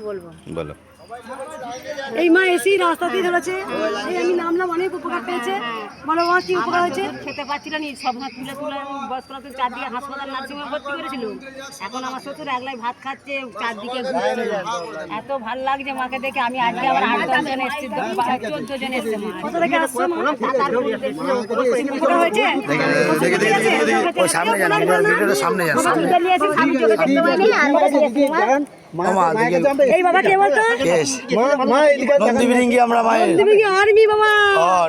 বলবো বলো। এই মা এসেই রাস্তা দিয়ে ধরেছে, আমি নামলাম, অনেক উপকার পেয়েছে। বলো মা কি উপকার হয়েছে? খেতে পাচ্ছিল না, সব হাত তুলে তুলে বয়স্করা চারদিকে হাসপাতাল নার্সিংহোমে ভর্তি করেছিল। এখন আমার শ্বশুর একলাই ভাত খাচ্ছে, চারদিকে ঘুরছে। এত ভালো লাগছে মাকে দেখে। আমি আজকে আবার 8-10 জন এসেছি, 14 জন এসছে। মা কোথা থেকে আসছো? মা উপকার হয়েছে? সামনে যান, সামনে যান, সামনে এই বাবা কে বলতো? আমরা মায়ের আর্মি বাবা।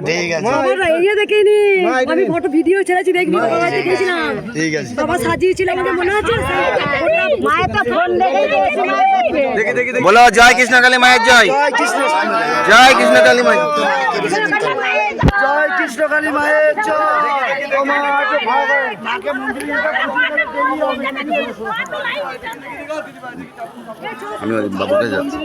ঠিক আছে, এই দেখিনি, আমি ফটো ভিডিও ছেড়েছি, দেখবি বাবা দেখেছিলাম। ঠিক আছে, বাবা সাজিয়েছিল আমাকে, মনে আছে? বলো জয় কৃষ্ণ কালী মায়ের জয়, জয় কৃষ্ণ কালী মায়ের, জয় কৃষ্ণ কালী মায়ের জয়। আমি বাবুকে যাচ্ছি।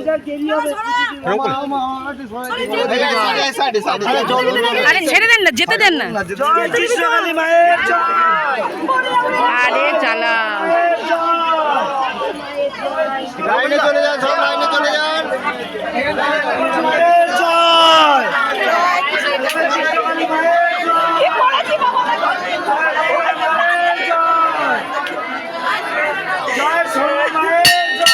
আরে ছেড়ে দেন না, যেতে দেন না। জয় কৃষ্ণ কালী মায়ের জয়। আরে চালা লাইনে চলে যান, সব লাইনে চলে যান। মায়ের জয়, জয় কৃষ্ণ কালী মায়ের জয়, জয় সোনা মায়ের জয়।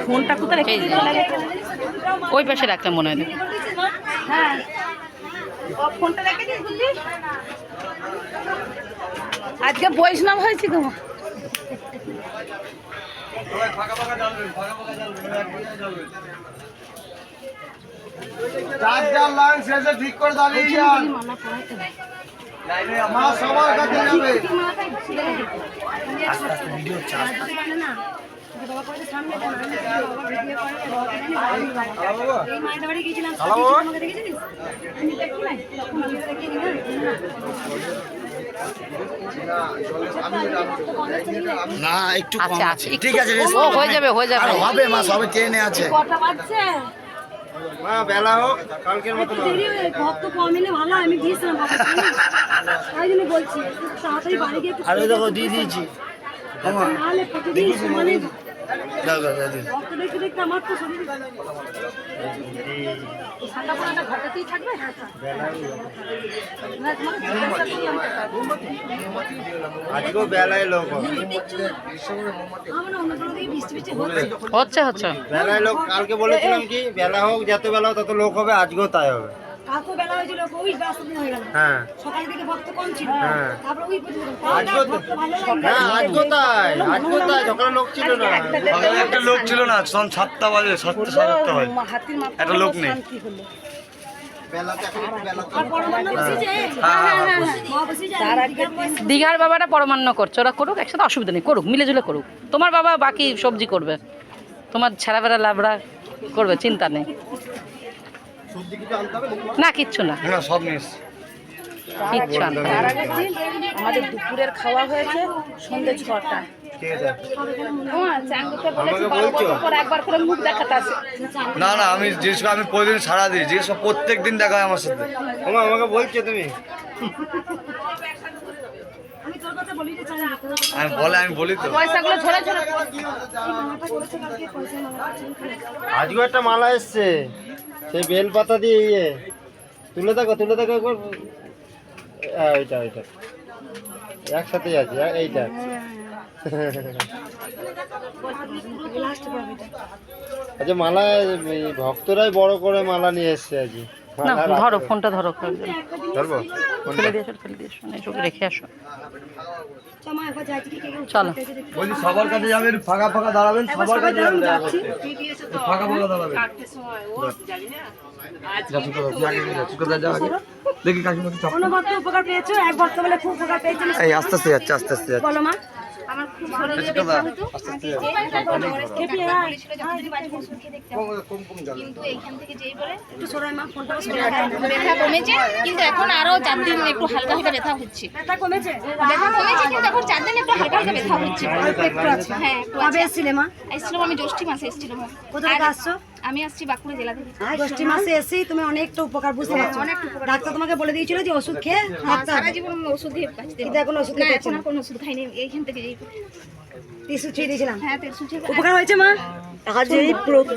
ফোনটা কোথায় রেখে? ওই পাশে রাখতাম মনে হয়। হ্যাঁ ফোনটা রেখে দিস, বুঝলি? আজকে বৈষ্ণব হয়েছি তো। চার লাইন শেষে ঠিক করে দাঁড়িয়ে যান। মা সবার কাছে যাবে। আস্তে আস্তে ভিডিও চাষ। না একটু কম আছে, ঠিক আছে, হয়ে যাবে, হয়ে যাবে, হবে মা, সবে ট্রেনে আছে। মা বেলা হোক, কালকের মতো ভক্ত কম এলে ভালো। আমি দিয়েছিলাম বাবা, তাই জন্য বলছি তাড়াতাড়ি বাড়ি গিয়ে একটু। আরে দেখো দিয়ে দিয়েছি। নাহলে প্রতিদিন মানে ভক্ত দেখতে দেখতে আমার তো শরীর ঠান্ডা পানাটা ঘটাতেই থাকবে। আজকেও বেলায় লোক হচ্ছে হচ্ছে বেলায় লোক। কালকে বলেছিলাম কি বেলা হোক, যত বেলা হোক তত লোক হবে, আজকেও তাই হবে। কালকে বেলা হয়েছিল, ওই ব্যস্ত দিন হয়ে গেল। হ্যাঁ সকাল থেকে ভক্ত কম ছিল, হ্যাঁ। তারপর ওই পর্যন্ত আজকেও হ্যাঁ, আজকেও তাই, আজকেও তাই। সকালে লোক ছিল না, সকালে একটা লোক ছিল না, তখন 7টা বাজে, 7টা হয়, হাতির মাথা একটা লোক নেই। দীঘার বাবারা পরমান্ন করছে, ওরা করুক, একসাথে অসুবিধা নেই, করুক, মিলেজুলে করুক। তোমার বাবা বাকি সবজি করবে, তোমার ছেঁড়া বেড়া লাবড়া করবে, চিন্তা নেই। না কিচ্ছু না, সব মিস। কিচ্ছু আনতে হবে না। আমাদের দুপুরের খাওয়া হয়েছে সন্ধ্যে 6টা। একবার করে মুখ দেখাতে আছে। না না, আমি জিজ্ঞেস আমি প্রতিদিন সারা দিই, জিজ্ঞেস প্রত্যেক দিন দেখা হয় আমার সাথে। আমাকে বলছো তুমি, আমি বলি তো। পয়সাগুলো ঝরে ঝরে আজকেও একটা মালা এসছে, সেই বেল পাতা দিয়ে ইয়ে তুলে দেখো, তুলে দেখো একবার। ওইটা ওইটা একসাথেই আছে, এইটা। আচ্ছা মালা ভক্তরাই বড় করে মালা নিয়ে এসছে আজকে। না ধরো ফোনটা, ধরো, ধরবো, ফেলে দিয়েছো, ফেলে দিয়েছো, এসব রেখে আসো। চলো, বলছি সবার কাছে যাবেন, ফাঁকা ফাঁকা দাঁড়াবেন, সবার কাছে যাবেন, ফাঁকা ফাঁকা দাঁড়াবেন। দেখি কাকিমা উপকার পেয়েছো? এক ভক্ত বলে খুব উপকার পেয়েছো। এই আস্তে আস্তে যাচ্ছে, আস্তে আস্তে যাচ্ছে। বলো মা। আমার খুব শরীরে ব্যথা হতো, কিন্তু এইখান থেকে যেই বলে একটু সরাই মা, ফোনটা ব্যথা কমেছে, কিন্তু এখন আরো 4 দিন একটু হালকা হালকা ব্যথা হচ্ছে। ব্যথা কমেছে? ব্যথা কমেছে, কিন্তু এখন 4 দিন একটু হালকা হালকা ব্যথা হচ্ছে। একটু আছে। হ্যাঁ একটু কবে আছে। এসেছিলে মা? এসেছিলাম আমি জ্যৈষ্ঠী মাসে এসেছিলাম। কোথা থেকে আসছো? আমি আসছি বাঁকুড়া জেলা থেকে। ষষ্ঠী মাসে এসেই তুমি অনেকটা উপকার বুঝতে পারছো। ডাক্তার তোমাকে বলে দিয়েছিল যে ওষুধ খেয়ে থাকতে সারা হবে। জীবন ওষুধ দিয়ে বাঁচতে কিন্তু এখন ওষুধ না, খেতে এখন আর কোনো ওষুধ খাইনি, এইখান থেকে টিসু ছুঁয়ে দিয়েছিলাম। হ্যাঁ তেলসু উপকার হয়েছে মা?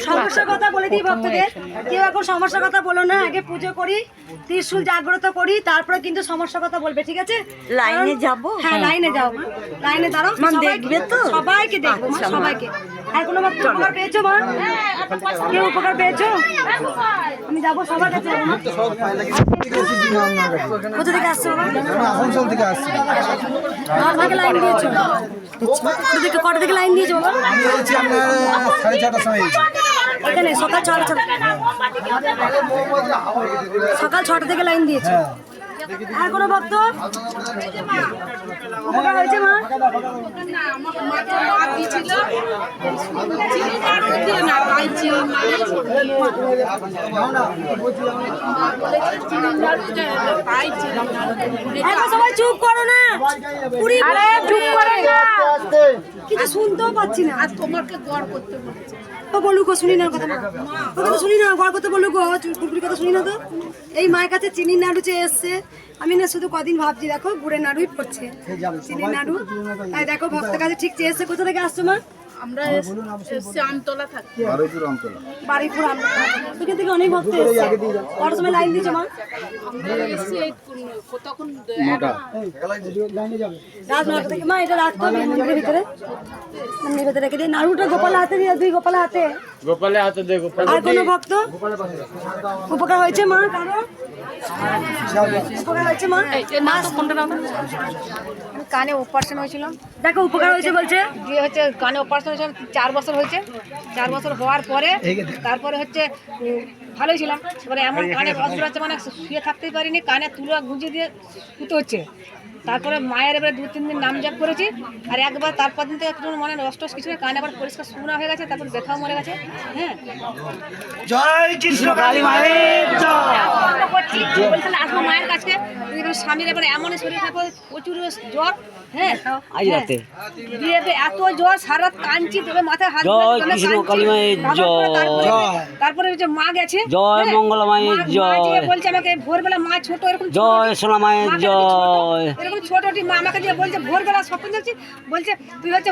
সমস্যার কথা বলে দিই ভক্তদের, কেউ এখন সমস্যার কথা বলো না, আগে পুজো করি, ত্রিশূল জাগ্রত করি, তারপরে কিন্তু সমস্যার কথা বলবে, ঠিক আছে? লাইনে যাবো? হ্যাঁ লাইনে যাও মা, লাইনে দাঁড়াও, দেখবে তো, সবাইকে দেখবো মা, সবাইকে। আর কোনো ভক্ত উপকার পেয়েছো মা? কেউ উপকার পেয়েছো? আমি যাবো সবার কাছে যাবো মা। কোথা থেকে আসছো বাবা? আসানসোল থেকে আসছি। আমাকে লাইন দিয়েছো? কটা থেকে লাইন দিয়েছো বাবা? আমি হচ্ছে আপনার 6:30টার সময় এখানে সকাল 6টা থেকে লাইন দিয়েছে। আর কোনো ভক্ত উপকার হয়েছে মা? এখন সবাই চুপ করো না, চুপ করে না, কিছু শুনতেও পাচ্ছি না। ও বলুক, ও শুনি না কথা, ও কথা শুনি না, গড় কথা বলুক, ও চুপড়ির কথা শুনি না তো। এই মায়ের কাছে চিনির নাড়ু চেয়ে এসছে, আমি না শুধু কদিন ভাবছি, দেখো গুড়ের নাড়ুই পড়ছে, চিনির নাড়ু। তাই দেখো ভক্তের কাছে ঠিক চেয়ে এসছে। কোথা থেকে আসছো মা? আমরা এসছি আমতলা থাকি। বারুইপুর আমতলা। বাড়িপুর আমরা এখান থেকে অনেক ভক্ত এসছে। কটার সময় লাইন দিয়েছো মা? আমরা এসছি এই তখন 9টা। রাত 9টা থেকে। মা এটা রাখতে হবে মন্দিরের ভিতরে, মন্দিরের ভিতরে রেখে দিয়ে। নাড়ুটা গোপাল হাতে দিয়ে, দুই গোপাল হাতে। গোপালে হাতে দে, গোপাল। আর কোনো ভক্ত উপকার হয়েছে মা? কারো উপকার হয়েছে মা? কানে অপারেশন হয়েছিল, দেখো উপকার হয়েছে বলছে। দিয়ে হচ্ছে কানে অপারেশন হয়েছিল 4 বছর হয়েছে। 4 বছর হওয়ার পরে তারপরে হচ্ছে ভালোই ছিলাম। এবারে এমন কানে অস্ত্র আছে, মানে শুয়ে থাকতেই পারিনি, কানে তুলো গুঁজে দিয়ে শুতে হচ্ছে। তারপরে মায়ের এবারে 2-3 দিন নাম জপ করেছি, আর একবার তারপর দিন থেকে একটু মানে নষ্ট কিছু না, কানে আবার পরিষ্কার শোনা হয়ে গেছে, তারপর ব্যথাও মরে গেছে। হ্যাঁ, জয় কৃষ্ণ কালী মায়ের জয়। বলছিল আসবো মায়ের কাছে। স্বামীর এবার এমনই শরীর খারাপ, প্রচুর জ্বর। হ্যাঁ, দিয়ে এত জ্বর, সারা রাত কাঁদছি, তবে মাথায় হাত তারপরে হচ্ছে মা গেছে, জয় মঙ্গলা মায়ের জয়, বলছে আমাকে ভোরবেলা, মা ছোট এরকম জয় সোনা মায়ের জয়, এরকম ছোটটি মা আমাকে দিয়ে বলছে, ভোরবেলা স্বপ্ন দেখছি, বলছে তুই হচ্ছে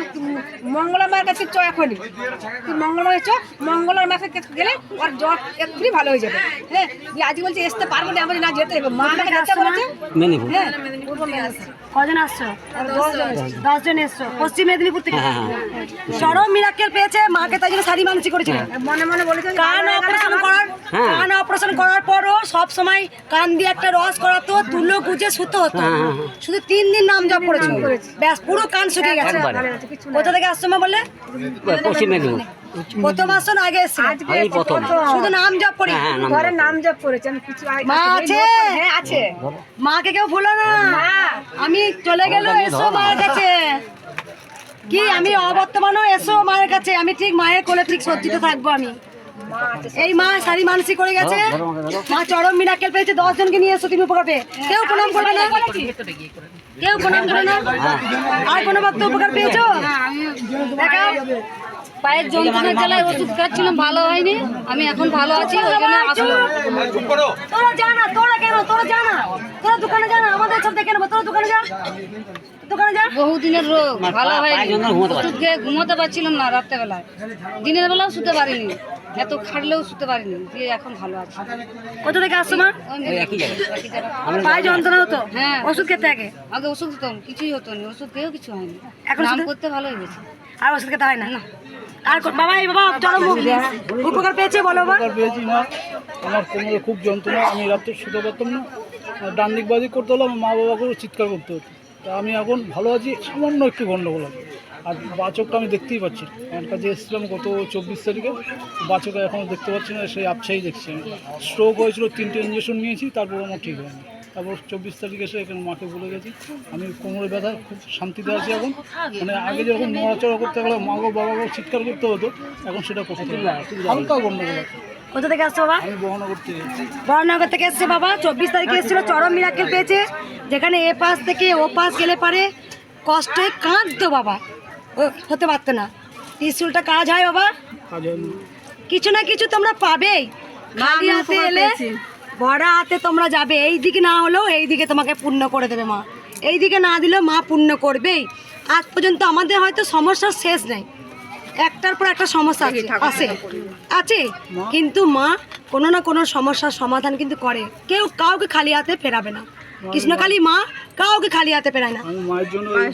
মঙ্গলা মায়ের কাছে চ, এখনই তুই মঙ্গলা মায়ের চ, মঙ্গলার মায়ের কাছে গেলে ওর জ্বর এক্ষুনি ভালো হয়ে যাবে। হ্যাঁ, দিয়ে আজকে বলছে আসতে পারবো না, আমাদের না যেতে হবে, মা আমাকে যেতে বলেছে। হ্যাঁ, কজন আসছো? 10 জন এসছো পশ্চিম মেদিনীপুর থেকে। চরম মিরাক্কেল পেয়েছে মাকে, তাই জন্য শাড়ি মানসিক করেছিলেন। মনে মনে বলেছে কান অপারেশন করার পরও সব সময় কান দিয়ে একটা রস করাতো, তুলো গুজে শুতে হতো। শুধু 3 দিন নাম জপ করেছিল, ব্যাস পুরো কান শুকিয়ে গেছে। কোথা থেকে আসছো মা বললে? পশ্চিম মেদিনীপুর। প্রথম আসছো না আগে এসছো? শুধু নাম জপ করি, ঘরে নাম জপ করেছে। আমি কিছু মা আছে? হ্যাঁ আছে। মাকে কেউ ভুলো না, আমি চলে গেল, এসো মায়ের কাছে। কি আমি অবর্তমানও এসো মায়ের কাছে, আমি ঠিক মায়ের কোলে ঠিক সজ্জিত থাকবো আমি। এই মা শাড়ি মানসিক করে গেছে, মা চরম মিরাক্কেল পেয়েছে। 10 জনকে নিয়ে এসো, তুমি উপকার পেয়ে। কেউ প্রণাম করবে না, কেউ প্রণাম করে না। আর কোনো ভক্ত উপকার পেয়েছো? দেখাও। পায়ের যন্ত্রণার জ্বালায় ওষুধ খাচ্ছিলাম, ভালো হয়নি, আমি এখন ভালো আছি, ওই জন্য আসলাম। তোরা জানা, তোরা কেন, তোরা জানা, তোরা দোকানে জানা, আমাদের সব দেখে নেবো, তোরা দোকানে যা, দোকানে যা। বহুদিনের রোগ, ভালো হয়নি, ওষুধ খেয়ে ঘুমোতে পারছিলাম না রাত্রেবেলায়, দিনের বেলাও শুতে পারিনি, এত খাটলেও শুতে পারিনি, দিয়ে এখন ভালো আছে। কোথা থেকে আসছো মা? একই জায়গায়। পায়ে যন্ত্রণা হতো? হ্যাঁ, ওষুধ খেতে আগে? আগে ওষুধ খেতাম, কিছুই হতো না, ওষুধ খেয়েও কিছু হয়নি, এখন নাম শুধু- করতে ভালো হয়ে গেছে। আর ওষুধ খেতে হয় না? আর বাবা, এই বাবা চরম উপকার পেয়েছে, বলো বাবা। উপকার পেয়েছি মা। আমার কোমরে খুব যন্ত্রণা, আমি রাত্রে শুতে পারতাম না, ডান দিক বাদিক করতে হলো, আমার মা বাবাকেও চিৎকার করতে হতো। তা আমি এখন ভালো আছি, সামান্য একটু গণ্ডগোল আছে। আর বাচকটা আমি দেখতেই পাচ্ছি না, আমার কাছে এসেছিলাম গত 24 তারিখে, বাচকে এখনও দেখতে পাচ্ছি না, সেই আবছাই দেখছি আমি। স্ট্রোক হয়েছিল, 3টে ইঞ্জেকশন নিয়েছি, তারপর আমার ঠিক হয়নি। তারপর 24 তারিখে এসে এখানে মাকে বলে গেছি। আমি কোমরে ব্যথা খুব শান্তিতে আছি এখন, মানে আগে যখন নড়াচড়া করতে গেলে মা গো বাবাকেও চিৎকার করতে হতো, এখন সেটা করতে হবে না, হালকা গণ্ডগোল আছে। কোথা থেকে আসছো বাবা? আমি বহনগর থেকে এসেছি। বড়নগর থেকে এসছে বাবা। 24 তারিখে এসেছিল, চরম মিরাক্কেল পেয়েছে, যেখানে এ পাশ থেকে ও পাশ গেলে পারে কষ্টে কাঁদতো বাবা, ও হতে পারতো না। ত্রিশূলটা কাজ হয় বাবা? কাজ হয়নি। কিছু না কিছু তোমরা পাবেই। খালি হাতে এলে ভরা হাতে তোমরা যাবে, এই দিকে না হলেও এই দিকে তোমাকে পূর্ণ করে দেবে মা, এই দিকে না দিলেও মা পূর্ণ করবেই। আজ পর্যন্ত আমাদের হয়তো সমস্যার শেষ নেই, একটার পর একটা সমস্যা আছে, কিন্তু মা কোনো না কোনো সমস্যার সমাধান কিন্তু করে। কেউ কাউকে খালি হাতে ফেরাবে না, কৃষ্ণকালী মা কাউকে খালি হাতে ফেরায় না। আমি মায়ের জন্য ওই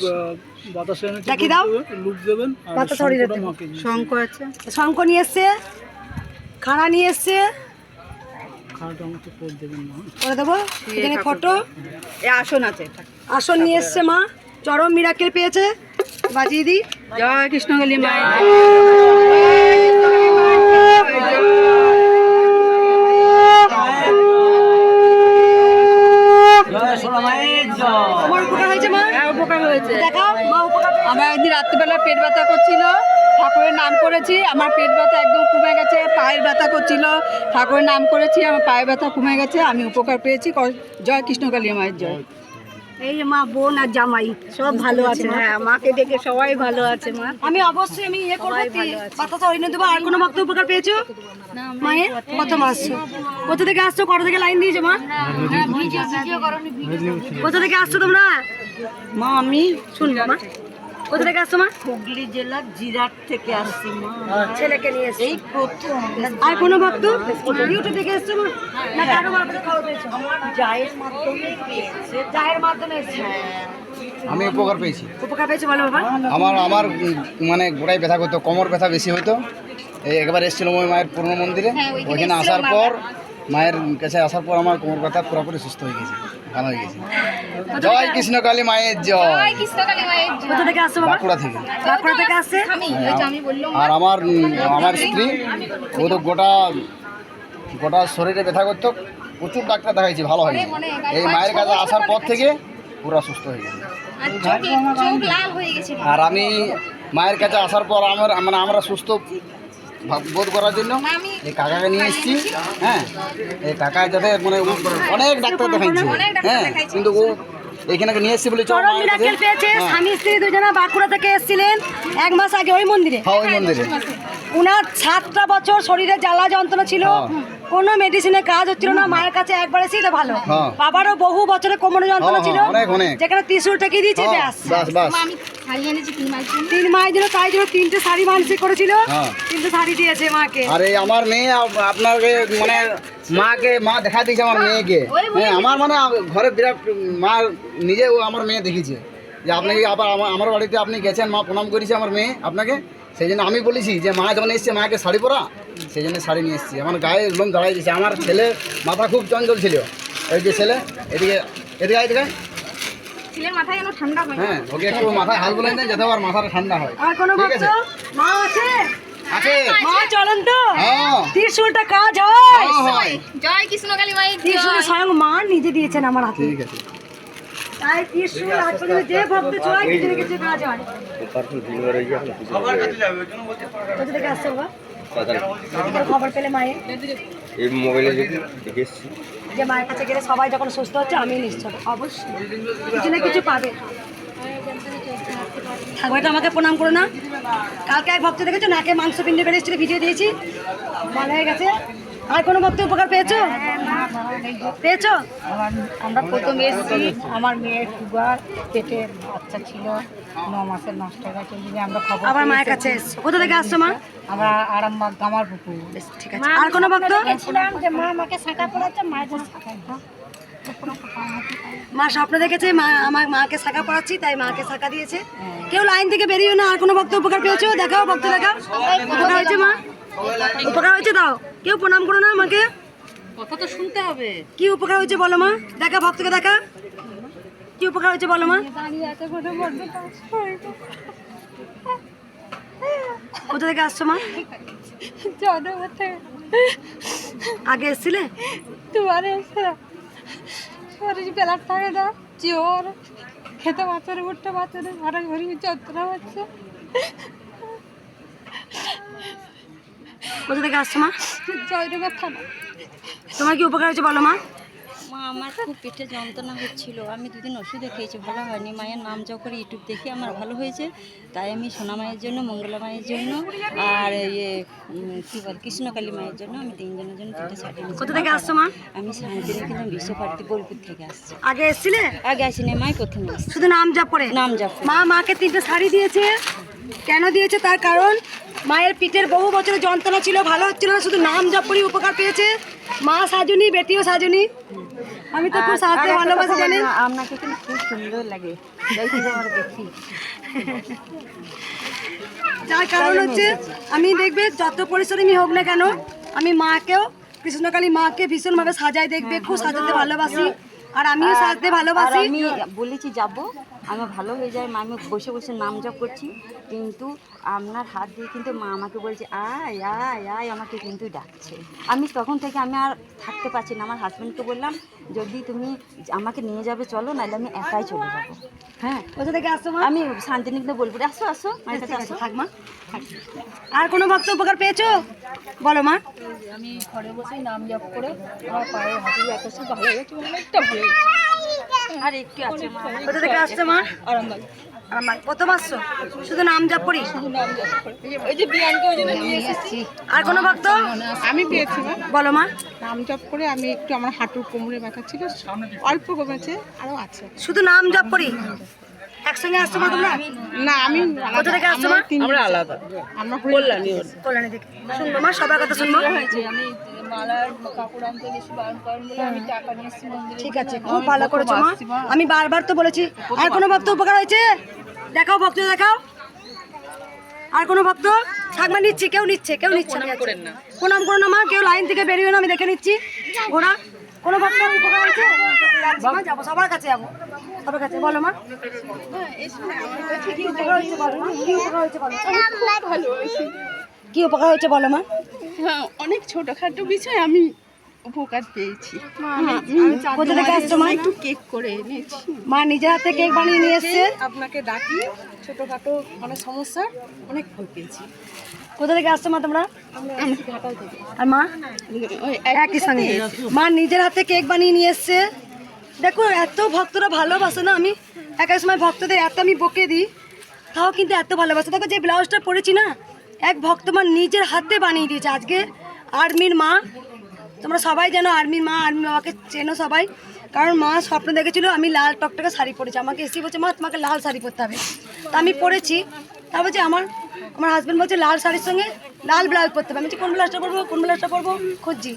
বাতাসে এনেছি, দেখি দাও, লুক দেবেন। বাতাস হরিয়ে দেবে। শঙ্খ আছে, শঙ্খ নিয়ে এসছে, খাড়া নিয়ে এসছে, খাওয়াটা আমাকে করে দেবেন না? করে দেবো। এখানে ফটো, আসন আছে, আসন নিয়ে এসছে মা, চরম মিরাকেল পেয়েছে, বাজিয়ে দিই। জয় কৃষ্ণকালী মা। তোমার উপকার হয়েছে মা? উপকার হয়েছে। দেখাও মা উপকার। আমার একদিন রাত্রিবেলা পেট ব্যথা করছিল, ঠাকুরের নাম করেছি, আমার পেট ব্যথা একদম কমে গেছে। পায়ের ব্যথা করছিল, ঠাকুরের নাম করেছি, আমার পায়ের ব্যথা কমে গেছে, আমি উপকার পেয়েছি। জয় কৃষ্ণকালী মায়ের জয়। এই যে মা, বোন আর জামাই সব ভালো আছে। হ্যাঁ, মাকে দেখে সবাই ভালো আছে মা। আমি অবশ্যই আমি ইয়ে করবো, বাতাসা হরিয়ে দেবো। আর কোনো ভক্ত উপকার পেয়েছো মায়ের? কত মাস কোথা থেকে আসছো, কত থেকে লাইন দিয়েছো মা? কোথা থেকে আসছো তোমরা? মা আমি শুনবো মা, কোথা থেকে আসছো মা? হুগলি জেলার জিরাট থেকে আসছি মা। ছেলেকে নিয়ে এসছি। এই প্রথম আর কোনো ভক্ত ইউটিউব থেকে এসছো মা, না কারো মাধ্যমে খবর পেয়েছো? জায়ের মাধ্যমে পেয়েছে। চায়ের মাধ্যমে এসছি। আমি উপকার পেয়েছি। উপকার পেয়েছো বলো বাবা। আমার মানে গোড়ায় ব্যথা করতো, কোমর ব্যথা বেশি হতো। এই একবার এসেছিলাম ওই মায়ের পুরনো মন্দিরে, ওইখানে আসার পর মায়ের কাছে আসার পর আমার কোমর ব্যথা পুরোপুরি সুস্থ হয়ে গেছে, ভালো হয়ে গেছে। জয় কৃষ্ণকালী মায়ের জয়। কৃষ্ণকালী মায়ের কোথা থেকে আসছো বাবা? বাঁকুড়া থেকে। বাঁকুড়া থেকে আসছে। আমি বললাম আর আমার স্ত্রী, ও তো গোটা শরীরে ব্যথা করতো, প্রচুর ডাক্তার দেখাইছি, ভালো হয়নি। এই মায়ের কাছে আসার পর থেকে পুরো সুস্থ হয়ে গেছে। চোখ লাল হয়ে গেছে। আর আমি মায়ের কাছে আসার পর আমরা সুস্থ বোধ করার জন্য এই কাকাকে নিয়ে এসেছি। হ্যাঁ, এই কাকা যাতে মানে অনেক ডাক্তার দেখাইছে, হ্যাঁ, কিন্তু ও এখানে নিয়ে এসেছি বলে চরম মিরাকেল পেয়েছে। স্বামী স্ত্রী দুজনা বাঁকুড়া থেকে এসেছিলেন 1 মাস আগে ওই মন্দিরে। হ্যাঁ, ওই মন্দিরে। উনার 7টা বছর শরীরে জ্বালা যন্ত্রণা ছিল, কোনো মেডিসিনে কাজ হচ্ছিল না। মায়ের কাছে একবার এসেই তো ভালো। বাবারও বহু বছরে কোমরে যন্ত্রণা ছিল, যেখানে ত্রিশূল ঠেকিয়ে দিয়েছে। ব্যাস, আমি শাড়ি এনেছি 3 মাস। 3 মায়ের জন্য, তাই জন্য 3টে শাড়ি মানসিক করেছিল, 3টে শাড়ি দিয়েছে মাকে। আরে আমার মেয়ে আপনাকে মানে মা দেখা দিয়েছে আমার মেয়েকে। হ্যাঁ, আমার মানে ঘরে বিরাট মা নিজে ও আমার মেয়ে দেখেছে যে আপনাকে আবার আমার বাড়িতে আপনি গেছেন, মা প্রণাম করেছে আমার মেয়ে আপনাকে। সেই জন্য আমি বলেছি যে মা যখন এসছে মাকে শাড়ি পরা, সেই জন্য শাড়ি নিয়ে এসেছি। আমার গায়ে লোম দাঁড়াই দিয়েছে। আমার ছেলে মাথা খুব চঞ্চল ছিল, ওই যে ছেলে এদিকে ছেলের মাথায় যেন ঠান্ডা হয়। হ্যাঁ, ওকে একটু মাথায় হাত বলে দেন যাতে আমার মাথাটা ঠান্ডা হয়। আর কোনো ঠিক ভক্ত আছে? মা আছে? আছে। মা চলেন তো, হ্যাঁ, ত্রিশূলটা কাজ হয়। হয়। জয় কৃষ্ণকালী মায়ের ত্রিশূল জয়। স্বয়ং মা নিজে দিয়েছেন আমার হাতে। ঠিক আছে। তাই ত্রিশূল আজ পর্যন্ত যে ভক্ত চড়ায় কিছু না কিছু কাজ হয়। কোথা থেকে আসছো বাবা? খবর পেলে মায়ের এই মোবাইলে দেখে এসেছি যে মায়ের কাছে গেলে সবাই যখন সুস্থ হচ্ছে, আমি নিশ্চয় অবশ্যই কিছু না কিছু পাবে। ঠাকুরটা আমাকে প্রণাম করো না। কালকে এক ভক্ত দেখেছো নাকে মাংস পিণ্ডে বেরিয়েছিল, ভিডিও দিয়েছি, ভালো হয়ে গেছে। আর কোনো ভক্ত উপকার পেয়েছো? আমরা প্রথম এসেছি, আমার মেয়ের সুগার, পেটে বাচ্চা ছিল 9 মাসের, নষ্ট হয়ে গেছে। আমরা খবর আবার মায়ের কাছে এসছো। কোথা থেকে আসছো মা? আমরা আরামবাগ গামার পুকুর। ঠিক আছে। আর কোনো ভক্ত? যে মা আমাকে শাখা পড়াচ্ছে, মায়ের মা স্বপ্ন দেখেছে আমার মাকে শাখা পড়াচ্ছি, তাই মাকে শাখা দিয়েছে। কেউ লাইন থেকে বেরিয়েও না। আর কোনো ভক্ত উপকার পেয়েছো? দেখাও ভক্ত, দেখাও। উপকার হয়েছে মা? উপকার হয়েছে? দাও, কেউ প্রণাম করো না আমাকে। কথা তো শুনতে হবে। কি উপকার হয়েছে বলো মা? দেখা ভক্তকে, দেখা কি উপকার হয়েছে বলো মা। কোথা থেকে আসছো মা? আগে এসছিলে? দুবারে এসে শরীর বেলার থাকে না, জ্বর, খেতে বাচ্চারে, উঠতে বাচ্চারে, ঘরে ঘরে যন্ত্রণা হচ্ছে। কোথা থেকে আসছো মা? জয়নগর থানা। তোমার কি উপকার হয়েছে বলো মা? মা আমার খুব পেটে যন্ত্রণা হচ্ছিল, আমি দুদিন ওষুধে খেয়েছি, ভালো হয়নি। মায়ের নাম জপ করে ইউটিউব দেখে আমার ভালো হয়েছে, তাই আমি সোনা মায়ের জন্য, মঙ্গলা মায়ের জন্য আর কী বল কৃষ্ণকালী মায়ের জন্য আমি 3 জনের জন্য 3টা শাড়ি এনেছি। কোথা থেকে আসছো মা? আমি শান্তিনিকেতন বিশ্বভারতী বোলপুর থেকে আসছি। আগে এসেছিলে? আগে আসিনি, মাই প্রথমে আসছি। শুধু নাম জপ করে? নাম জপ করে। মা মাকে 3টে শাড়ি দিয়েছে। কেন দিয়েছে? তার কারণ মায়ের পিঠের বহু বছরের যন্ত্রণা ছিল, ভালো হচ্ছিল না, শুধু নাম জপ করে উপকার পেয়েছে। মা সাজুনি, বেটিও সাজুনি। আমি তো খুব সাজতে ভালোবাসি জানেন। আপনাকে কিন্তু খুব সুন্দর লাগে, দেখি। যার কারণ হচ্ছে আমি দেখবে যত পরিশ্রমী হোক না কেন, আমি মাকেও, কৃষ্ণকালী মাকে ভীষণভাবে সাজাই, দেখবে খুব সাজাতে ভালোবাসি, আর আমিও সাজতে ভালোবাসি। আমি বলেছি যাব, আমি ভালো হয়ে যায় মা, আমি বসে বসে নাম জপ করছি, কিন্তু আপনার হাত দিয়ে কিন্তু মা আমাকে বলছে আয় আয় আয়, আমাকে কিন্তু ডাকছে। আমি তখন থেকে আমি আর থাকতে পারছি না, আমার হাজব্যান্ডকে বললাম যদি তুমি আমাকে নিয়ে যাবে চলো, নাহলে আমি একাই চলে যাবো। হ্যাঁ, কোথা থেকে আসছো মা? আমি শান্তিনিকেতন বলবো, আসো আসো মায়ের কাছে আসো। থাক মা। আর কোনো ভক্ত উপকার পেয়েছো? বলো মা। আমি ঘরে বসে নাম জপ করে আমার পায়ের হাঁটু ব্যথা ভালো হয়ে গেছে, অনেকটা ভালো হয়েছে। আর একটু আছে মা। কোথা থেকে আসছো মা? আরামবাগ। আমার প্রথম আসছো? শুধু নাম জপ করি? নাম জপ করে ওই যে বিয়ানকে ওই জন্য নিয়ে এসেছি। আর কোনো ভক্ত? আমি পেয়েছি মা, বলো মা। নাম জপ করে আমি একটু, আমার হাঁটুর কোমরে ব্যথা ছিল, অল্প কমেছে, আরও আছে। শুধু নাম জপ করি? একসঙ্গে আসছো মা তোমরা? না আমি কোথা থেকে আসছো মা? আমরা আলাদা, আমরা কল্যাণী। কল্যাণী থেকে। শুনবো মা, সবার কথা শুনবো। আমি মালার কাপড় আনতে বেশি বারণ করেন বলে আমি টাকা নিয়ে এসেছি মন্দিরে। ঠিক আছে, খুব ভালো করেছো মা। আমি বারবার তো বলেছি। আর কোনো ভক্ত উপকার হয়েছে? দেখাও ভক্ত, দেখাও। আর কোনো ভক্ত? থাকবা, নিচ্ছে, কেউ নিচ্ছে, কেউ নিচ্ছে না। প্রণাম করো না মা, কেউ লাইন থেকে বেরিয়ে না, আমি দেখে নিচ্ছি। ঘোড়া কোনো ভক্ত উপকার হয়েছে? যাবো, সবার কাছে যাবো, সবার কাছে। বলো মা। কি উপকার হয়েছে বলো মা, কি উপকার হয়েছে বলো। কি উপকার হয়েছে বলো মা। হ্যাঁ, অনেক ছোটখাটো বিষয় আমি উপকার পেয়েছি। কোথা থেকে আসছো মা? একটু কেক করে এনেছি, মা নিজের হাতে কেক বানিয়ে নিয়ে এসছে। আপনাকে ডাকি, ছোটখাটো অনেক সমস্যা অনেক ফল পেয়েছি। কোথা থেকে আসছো মা তোমরা? আর মা একই সঙ্গে। মা নিজের হাতে কেক বানিয়ে নিয়ে এসছে। দেখো এত ভক্তরা ভালোবাসে না, আমি এক এক সময় ভক্তদের এত আমি বকে দিই, তাও কিন্তু এত ভালোবাসে। দেখো যে ব্লাউজটা পরেছি না, এক ভক্ত মা নিজের হাতে বানিয়ে দিয়েছে। আজকে আর্মির মা, তোমরা সবাই জানো আর্মির মা, আর্মি বাবাকে চেনো সবাই, কারণ মা স্বপ্ন দেখেছিল আমি লাল টকটকে শাড়ি পরেছি। আমাকে এসে বলছে মা তোমাকে লাল শাড়ি পরতে হবে, তা আমি পরেছি। তা বলছে আমার হাজব্যান্ড বলছে লাল শাড়ির সঙ্গে লাল ব্লাউজ পরতে হবে। আমি বলছি কোন ব্লাউজটা পরবো, কোন ব্লাউজটা পরবো খুঁজছি।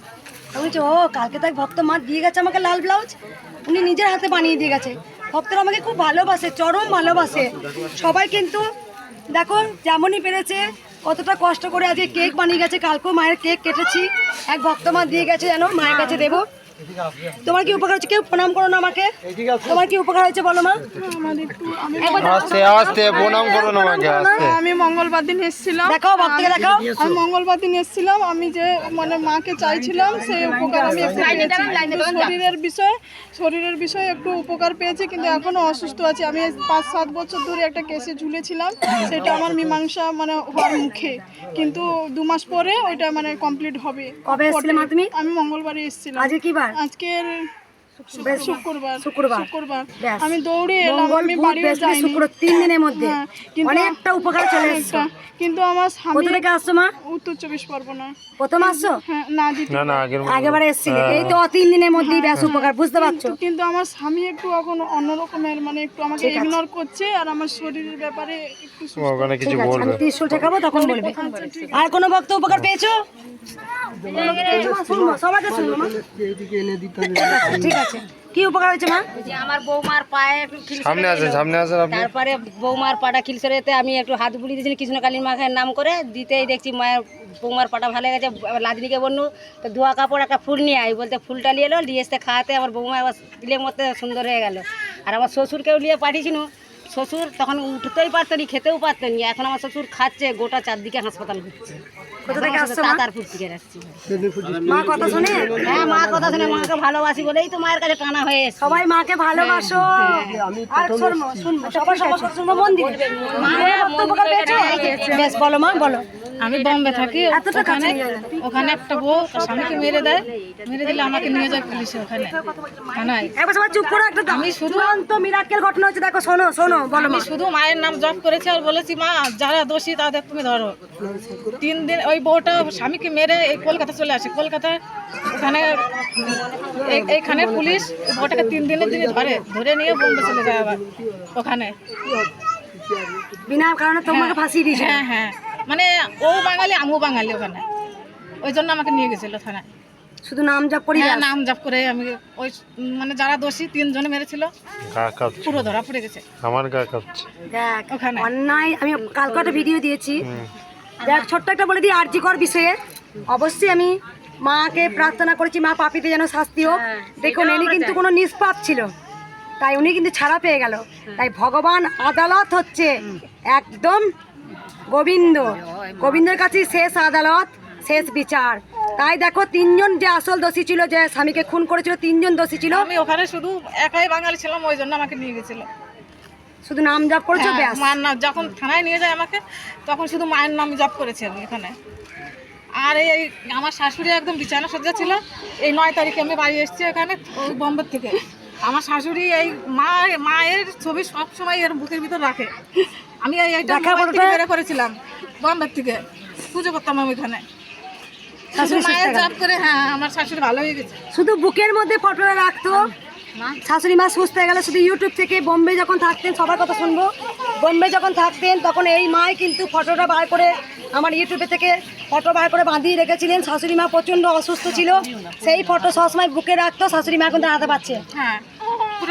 তা বলছে ও কালকে তো এক ভক্ত মা দিয়ে গেছে আমাকে লাল ব্লাউজ, উনি নিজের হাতে বানিয়ে দিয়ে গেছে। ভক্তরা আমাকে খুব ভালোবাসে, চরম ভালোবাসে সবাই। কিন্তু দেখো যেমনই পেরেছে, কতটা কষ্ট করে আজকে কেক বানিয়ে গেছে। কালকেও মায়ের কেক কেটেছি, এক ভক্ত মা দিয়ে গেছে, যেন মায়ের কাছে দেবো। তোমার কি উপকার হচ্ছে? কেউ প্রণাম করো না আমাকে। তোমার কি উপকার হয়েছে বলো মা। আস্তে আস্তে প্রণাম করো না আমাকে, আস্তে। আমি মঙ্গলবার দিন এসেছিলাম, দেখাও ভক্তকে দেখাও। আমি মঙ্গলবার দিন এসেছিলাম, আমি যে মানে মাকে চাইছিলাম সেই উপকার আমি একটু পেয়েছি। শরীরের বিষয়ে একটু উপকার পেয়েছি, কিন্তু এখনো অসুস্থ আছি। আমি 5-7 বছর ধরে একটা কেসে ঝুলেছিলাম, সেটা আমার মীমাংসা মানে হওয়ার মুখে, কিন্তু 2 মাস পরে ওইটা মানে কমপ্লিট হবে। কবে এসেছিলে মা তুমি? আমি মঙ্গলবারে এসেছিলাম। আজকে কি বার? আজকের শুক্রবার। ব্যাস। আমি দৌড়ে এলাম, মঙ্গল, আমি বুধ, বাড়িও বৃহস্পতি, যাইনি। শুক্র 3 দিনের মধ্যে হ্যাঁ, কিন্তু অনেকটা উপকার চলে এসেছে। কিন্তু আমার স্বামী কোথা থেকে আসছো মা? উত্তর 24 পরগনা। প্রথম আসছো? হ্যাঁ, না দিদি, না আগের আগেবারে এসেছিলে, এই তো 3 দিনের মধ্যেই ব্যাস উপকার, বুঝতে পারছো? কিন্তু আমার স্বামী একটু এখন অন্যরকমের, মানে একটু আমাকে ইগনোর করছে, আর আমার শরীরের ব্যাপারে একটু ওখানে কিছু ঠিক আছে, বলবে। আমি ত্রিশূল ঠেকাবো তখন বলবে। আর কোনো ভক্ত উপকার পেয়েছো? শুনবো, সবাইকে শুনবো মা। ঠিক আছে, কি উপকার হয়েছে মা? যে আমার বৌমার পায়ে একটু খিলসে সামনে আসেন, সামনে আসেন আপনি। তারপরে বৌমার পাটা খিলসেতে আমি একটু হাত বুলিয়ে দিয়েছি কৃষ্ণকালীর মাখের নাম করে, দিতেই দেখছি মায়ের বৌমার পাটা ভালো গেছে। লাদিনীকে বললু তো ধোয়া কাপড় একটা ফুল নিয়ে আই, বলতে ফুলটা নিয়ে এলো, নিয়ে এসে খাওয়াতে আমার বৌমা আবার দিলের মধ্যে সুন্দর হয়ে গেল। আর আমার শ্বশুরকেও নিয়ে পাঠিয়েছিল, শ্বশুর তখন উঠতেই পারতেনি, খেতেও পারতেনি। এখন আমার শ্বশুর খাচ্ছে, গোটা চারদিকে হাসপাতাল ঘুরছে। কোথা থেকে আসছো মা? তারপুর থেকে আসছি। মা কথা শুনে? হ্যাঁ, মা কথা শুনে, মাকে ভালোবাসি বলেই তো মায়ের কাছে টানা হয়ে এসেছে। সবাই মাকে ভালোবাসো। আর শুনবো সবাই শুনবো মন দিয়ে। মায়ের উপকার পেয়েছো? বেশ বলো মা, বলো। আমি বম্বে থাকি, এতটা কাছে নিয়ে গেলে। ওখানে একটা বউ তার স্বামীকে মেরে দেয়, মেরে দিলে আমাকে নিয়ে যায় পুলিশে ওখানে থানায়। একবার সবাই চুপ করো একটা। আমি শুধুমাত্র মিরাক্কেল ঘটনা হচ্ছে, দেখো শোনো শোনো, বলো আমি মা। শুধু মায়ের নাম জপ করেছি আর বলেছি মা যারা দোষী তাদের তুমি ধরো। 3 দিন ওই বউটা স্বামীকে মেরে এই কলকাতা চলে আসে। কলকাতায় ওখানে এইখানে পুলিশ ওই বউটাকে 3 দিনের দিনে ধরে নিয়ে বোম্বে চলে যায় আবার ওখানে। বিনা কারণে তোমাকে ফাঁসিয়ে দিয়েছে। হ্যাঁ হ্যাঁ, মানে ও বাঙালি আমিও বাঙালি ওখানে, ওই জন্য আমাকে নিয়ে গেছিল থানায়। শুধু নাম জপ করি। হ্যাঁ, নাম জপ করে আমি ওই মানে যারা দোষী 3 জনে মেরেছিল গা কাঁপছে, পুরো ধরা পড়ে গেছে আমার গা কাঁপছে। দেখ ওখানে। অন্যায়। আমি কালকে একটা ভিডিও দিয়েছি, দেখ ছোট্ট একটা বলে দিই আরজিকর বিষয়ে। অবশ্যই আমি মাকে প্রার্থনা করেছি মা পাপীতে যেন শাস্তি হোক। দেখুন উনি কিন্তু কোনো নিষ্পাপ ছিল, তাই উনি কিন্তু ছাড়া পেয়ে গেল। তাই ভগবান আদালত হচ্ছে একদম গোবিন্দের কাছে শেষ আদালত, শেষ বিচার। তাই দেখো 3 জন যে আসল দোষী ছিল, যে স্বামীকে খুন করেছিল, 3 জন দোষী ছিল। আমি ওখানে শুধু একাই বাঙালি ছিলাম, ওই জন্য আমাকে নিয়ে গেছিল। শুধু নাম জপ করেছো, হ্যাঁ, ব্যাস। মায়ের নাম যখন থানায় নিয়ে যায় আমাকে, তখন শুধু মায়ের নাম জপ করেছি আমি এখানে। আর এই আমার শাশুড়ি একদম বিছানা সজ্জা ছিল। এই 9 তারিখে আমি বাড়ি এসেছি এখানে ওই বম্বে থেকে। আমার শাশুড়ি এই মায়ের ছবি সব সময় এর বুকের ভিতর রাখে। আমি এইটা বের করেছিলাম বম্বে থেকে, পুজো করতাম আমি ওইখানে মায়ের জপ করে। হ্যাঁ, আমার শাশুড়ি ভালো হয়ে গেছে। শুধু বুকের মধ্যে ফটোটা রাখতো। শাশুড়ি মা সুস্থ হয়ে গেল শুধু ইউটিউব থেকে। বোম্বে যখন থাকতেন, সবার কথা শুনবো, বোম্বে যখন থাকতেন তখন এই মাই কিন্তু ফটোটা বার করে আমার ইউটিউবে থেকে ফটো বার করে বাঁধিয়ে রেখেছিলেন। শাশুড়ি মা প্রচণ্ড অসুস্থ ছিল, সেই ফটো সবসময় বুকে রাখতো। শাশুড়ি মা এখন দাঁড়াতে পারছে। হ্যাঁ,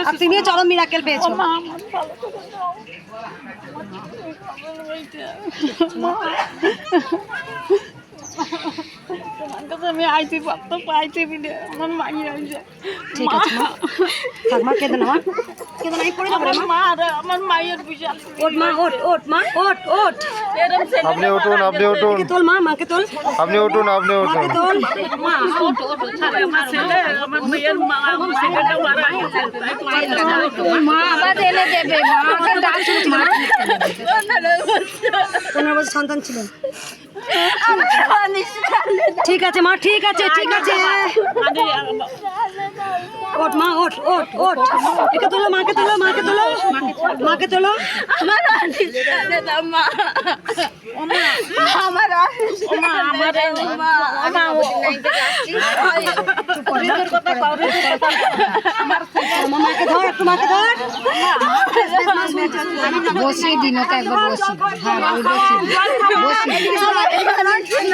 আর তুমিও চরম মিরাকেল পেয়েছো। আমি আইতে পারতাম, পাইতে বিলে আমার মাইয়া আইছে। ঠিক আছে মা, থাক মা, কেঁদো না মা, কেঁদো না, আমি পড়ে যাবো রে মা। আমার মায়ের বিশাল ওঠ মা, ওঠ মা, ওঠ। আপনি উঠুন, আপনি উঠুন, মাকে তোল মা, মাকে তোল, আপনি উঠুন, আপনি উঠুন। মাকে তোল। মা আবার এনে দেবে। মাকে ডাক শুনছি মা। 15 বছর সন্তান ছিলেন। ঠিক আছে মা, ঠিক আছে, ঠিক আছে। ওঠ মা, ওঠ। একে তোলো, মাকে তোলো, মাকে তোলো, মাকে তোলো। মাকে ধর, একটু মাকে ধর। বসিয়ে দিন ওকে একবার বসিয়ে।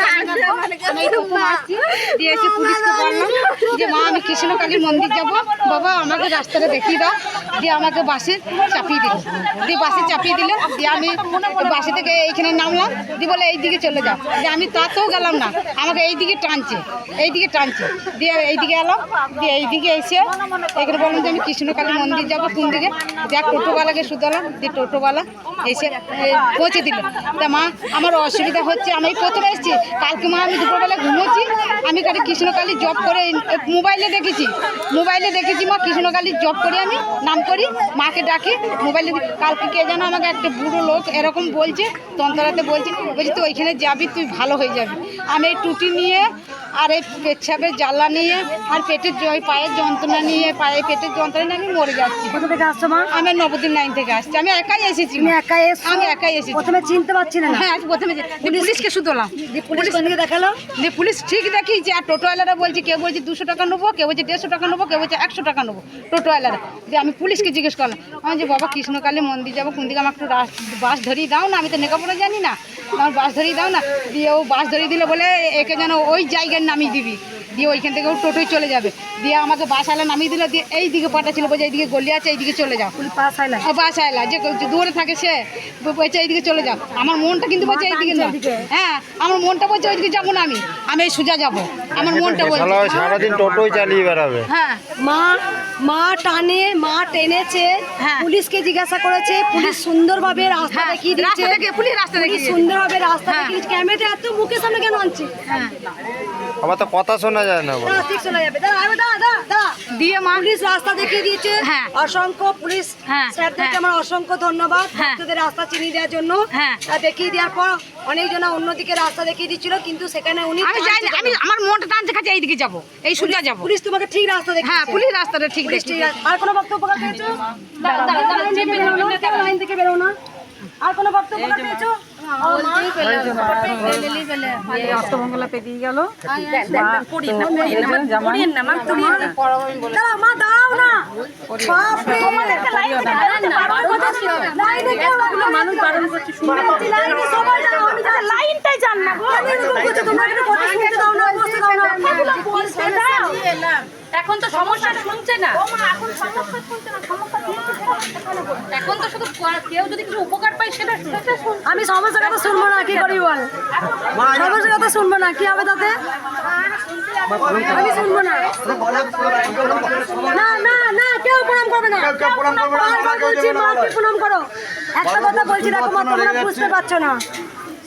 হ্যাঁ, দিয়ে এসে পুলিশকে বললাম যে মা আমি কৃষ্ণকালী মন্দির যাব, বাবা আমাকে রাস্তাটা দেখিয়ে দাও। দিয়ে আমাকে বাসে চাপিয়ে দিল। দিয়ে বাসে চাপিয়ে দিলে দিয়ে আমি বাসে থেকে এইখানে নামলাম। দিয়ে বলে এইদিকে চলে যাও। দিয়ে আমি তাতেও গেলাম না, আমাকে এইদিকে টানছে। দিয়ে এইদিকে এলাম। দিয়ে এইদিকে এসে এখানে বললাম যে আমি কৃষ্ণকালী মন্দির যাবো কোন দিকে। দেখ টোটোওয়ালাকে শুধালাম। দিয়ে টোটোওয়ালা এসে পৌঁছে দিল। তা মা আমার অসুবিধা হচ্ছে, আমি প্রথমে এসেছি। কালকে মা আমি দুপুরবেলা ঘুমোচ্ছি, আমি কালি কৃষ্ণকালী জব করে মোবাইলে দেখেছি মা কৃষ্ণকালী জব করে আমি নাম করি, মাকে ডাকি মোবাইলে। কালকে কে যেন আমাকে একটা বুড়ো লোক এরকম বলছে, তন্তরাতে বলছি তুই ওইখানে যাবি, তুই ভালো হয়ে যাবি। আমি এই টুটি নিয়ে আর এই পেচ্ছাপের জ্বালা নিয়ে আর পায়ের যন্ত্রণা নিয়ে, পেটের যন্ত্রণা নিয়ে আমি মরে যাচ্ছি। কোথা থেকে আসছো মা? আমি নবদ্বীপ 9 থেকে আসছি। আমি একাই এসেছি। তুমি একাই এসছো? আমি একাই এসেছি। প্রথমে চিনতে পারছিলে না? হ্যাঁ, প্রথমে পুলিশকে শুধলাম। পুলিশ কোন দিকে দেখালো? দিয়ে পুলিশ ঠিক দেখিয়েছে। আর টোটোওয়ালারা বলছে, কেউ বলছে 200 টাকা নেবো, কেউ বলছে 150 টাকা নেবো, কেউ বলছে 100 টাকা নেবো টোটোওয়ালারা। দিয়ে আমি পুলিশকে জিজ্ঞেস করলাম, আমি যে বাবা কৃষ্ণকালী মন্দির যাবো কোন দিকে, আমার একটু বাস ধরিয়ে দাও না, আমি তো নেকাপড়া জানি না, আমার বাস ধরিয়ে দাও না। দিয়ে ও বাস ধরিয়ে দিলে বলে একে যেন ওই জায়গায় নামিয়ে দিবি। দিয়ে ওইখান থেকে ও টোটোয় চলে যাবে। দিয়ে আমাকে বাস আলা নামিয়ে দিল। দিয়ে এই দিকে পাঠাচ্ছিল, বলছে এইদিকে গলি আছে, এইদিকে চলে যাও। পাস আইলা? বাস আইলা যে দূরে থাকে সে বলছে এইদিকে চলে যাও। আমার মনটা কিন্তু বলছে এইদিকে না। হ্যাঁ, আমার মনটা বলছে ওইদিকে যাবো না, আমি এই সোজা যাবো। আমার মনটা বলছে সারাদিন টোটোই চালিয়ে বেড়াবে। হ্যাঁ মা মা টেনেছে, পুলিশকে জিজ্ঞাসা করেছে, পুলিশ সুন্দরভাবে রাস্তা দেখিয়ে দিচ্ছে, পুলিশ সুন্দরভাবে রাস্তা দেখিয়ে দিচ্ছে। ক্যামেরাটা এত মুখের সামনে কেন আনছে? আমার তো কথা শোনা যায় না বল। ঠিক শোনা যাবে। দিয়ে মা পুলিশ রাস্তা দেখিয়ে দিয়েছে। অসংখ্য পুলিশ স্যারদেরকে আমার অসংখ্য ধন্যবাদ ভক্তদের রাস্তা চিনিয়ে দেওয়ার জন্য। দেখিয়ে দেওয়ার পর অনেকজন অন্যদিকে রাস্তা দেখিয়ে দিচ্ছিল, কিন্তু সেখানে উনি আমি আমার মনটা টানতে খাচ্ছে এইদিকে যাবো, এই সোজা যাবো। পুলিশ তোমাকে ঠিক রাস্তা দেখিয়েছে। হ্যাঁ, পুলিশ রাস্তাটা ঠিক পুলিশ দেখছে। ঠিক আছে। আর কোনো বক্তব্য পেয়েছো? লাইন থেকে বেরো না। আর কোনো বক্তব্য পেয়েছো? অষ্টমঙ্গলা পেরিয়ে গেল। মা দাও না, লাইনটাই জান না, এখন তো সমস্যা শুনছে না, এখন তো শুধু কেউ যদি কিছু উপকার পায় সেটা শুনছে। আমি সমস্যার কথা শুনবো না, কি করি বল? সমস্যার কথা শুনবো না, কি হবে তাতে? আমি শুনবো না। না না না, কেউ প্রণাম করবে না। বারবার বলছি মাকে প্রণাম করো। একটা কথা বলছি, দেখো মা, তোমরা বুঝতে পারছো না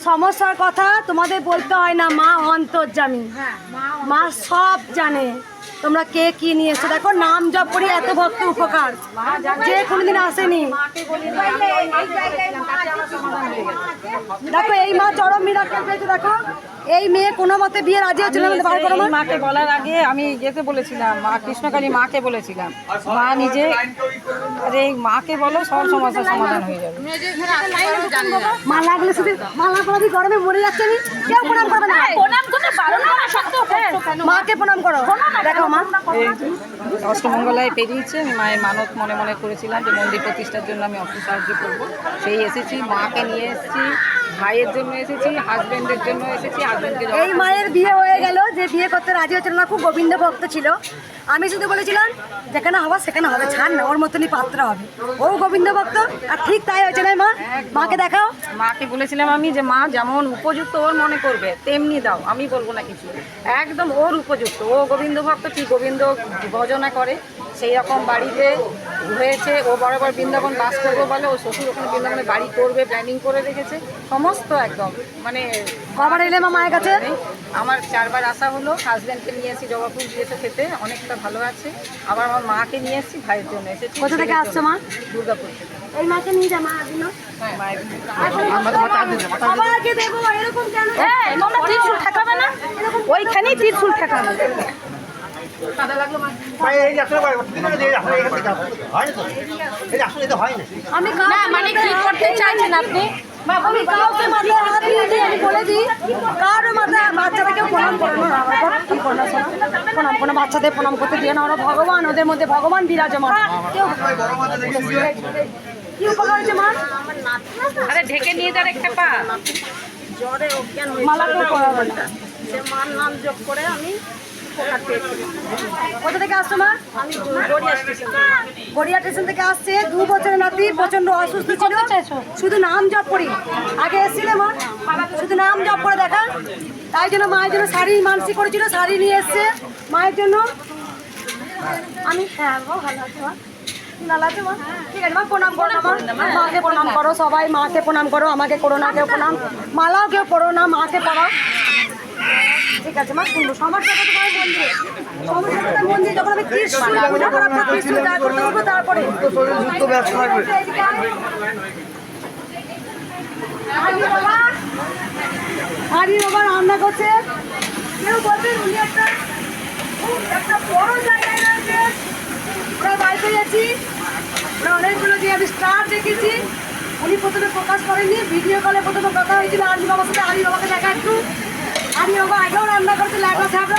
সমস্যার কথা, তোমাদের বলতে হয় না। মা অন্তর্যামী, মা সব জানে। তোমরা কে কি নিয়ে এসছো, দেখো নাম জপ করি এত ভক্ত উপকার, যে কোনোদিন আসেনি। দেখো এই মা চরম মিরাক্কেল পেয়েছে। দেখো এই মেয়ে কোনো মতে বিয়ে রাজি হচ্ছিল না। বার করো মা। মাকে বলার আগে আমি যেতে বলেছিলাম, মা কৃষ্ণকালী মাকে বলেছিলাম, মা নিজে আরে মাকে বলো, সব সমস্যার সমাধান হয়ে যাবে। মালা গুলো শুধু মালা পরাবি, গরমে মরে যাচ্ছে। আমি কেউ প্রণাম করবে না, মাকে প্রণাম করো। দেখো মা, অষ্টমঙ্গলায় পেরিয়েছে, মায়ের মানত মনে মনে করেছিলাম যে মন্দির প্রতিষ্ঠার জন্য আমি অর্থ সাহায্য করবো। সেই এসেছি, মাকে নিয়ে এসেছি, ভাইয়ের জন্য এসেছি, হাজবেন্ডের জন্য এসেছি। হাজবেন্ডকে এই মায়ের বিয়ে হয়ে গেল, যে বিয়ে করতে রাজি হচ্ছিল না, খুব গোবিন্দ ভক্ত ছিল। আমি শুধু বলেছিলাম যেখানে হবে সেখানে হবে, ছাড় না, ওর মতনই পাত্র হবে। ও গোবিন্দ ভক্ত, আর ঠিক তাই হয়েছে না মা? মাকে দেখাও। মাকে বলেছিলাম আমি যে মা যেমন উপযুক্ত ওর মনে করবে তেমনি দাও, আমি বলবো না কিছু, একদম ওর উপযুক্ত। ও গোবিন্দ ভক্ত, ঠিক গোবিন্দ ভজনা করে, সেই রকম বাড়িতে হয়েছে। ও বরাবর বৃন্দাবন বাস করবো বলে, ও শ্বশুর ওখানে বৃন্দাবনে বাড়ি করবে প্ল্যানিং করে রেখেছে সমস্ত, একদম মানে। কবার এলে মা মায়ের কাছে? আমার 4 বার আসা হলো। হাজব্যান্ডকে নিয়ে এসেছি জবাফুল দিয়েছে খেতে, অনেকটা ভালো আছে। আবার আমার মাকে নিয়ে এসেছি, ভাইয়ের জন্য এসেছি। কোথা থেকে আসছো মা? দুর্গাপুর থেকে। এই মাকে নিয়ে যা মা দিন। হ্যাঁ, মায়ের সবাইকে দেবো, এরকম কেন? তোমরা ত্রিশূল ঠেকাবে না, ওইখানেই ত্রিশূল ঠেকাবে। আমি না মানে কি করতে চাইছেন আপনি? আমি কাউকে মাথায় হাত দিয়ে দিই, আমি বলে দিই কারো মাথায় বাচ্চারা কেউ প্রণাম করে না। কি করো প্রণাম কোনো বাচ্চাদের প্রণাম করতে দিয়ে না, ওরা ভগবান, ওদের মধ্যে ভগবান বিরাজমান। কেউ কি উপকার হয়েছে মা? আরে ঢেকে নিয়ে যার একটা পা জ্বরে অজ্ঞান হয়েছে, মালা কেউ করাবে না। সে মার নাম জপ করে আমি উপকার পেয়েছি। কোথা থেকে আসছো মা? আমি গড়িয়া স্টেশন থেকে আসছে। 2 বছরের নাতি প্রচন্ড অসুস্থ ছিল, শুধু নাম জপ করি। আগে এসেছিলে মা, শুধু নাম জপ করে দেখা। তাই জন্য মায়ের জন্য শাড়ি মানসিক করেছিল, শাড়ি নিয়ে এসছে মায়ের জন্য। আমি হ্যাঁ ভালো আছি মা, ভালো আছে মা? ঠিক আছে মা, প্রণাম করো না মা, মাকে প্রণাম করো সবাই, মাকে প্রণাম করো, আমাকে করো না কেউ প্রণাম, মালাও কেউ করো না, মাকে পড়াও। ঠিক আছে মা, শুনবো। সমস্যাটা তোমার মন্দিরে, সমস্যাটা মন্দিরে। যখন আমি ত্রিশূল পূজা করার পর ত্রিশূল দাঁড় করতে পারবো, তারপরে হারি বাবা রান্না করছে। কেউ বলবেন উনি একটা বড় জায়গায় রয়েছে। ওরা বাড়িতে গেছি, ওরা অনেকগুলো দিয়ে আমি স্টার দেখেছি। উনি প্রথমে প্রকাশ করেননি, ভিডিও কলে প্রথমে কথা হয়েছিল আরি বাবার সাথে। আরি বাবাকে দেখা একটু। আরি বাবা আগেও রান্না করতে লাগা থাকবে।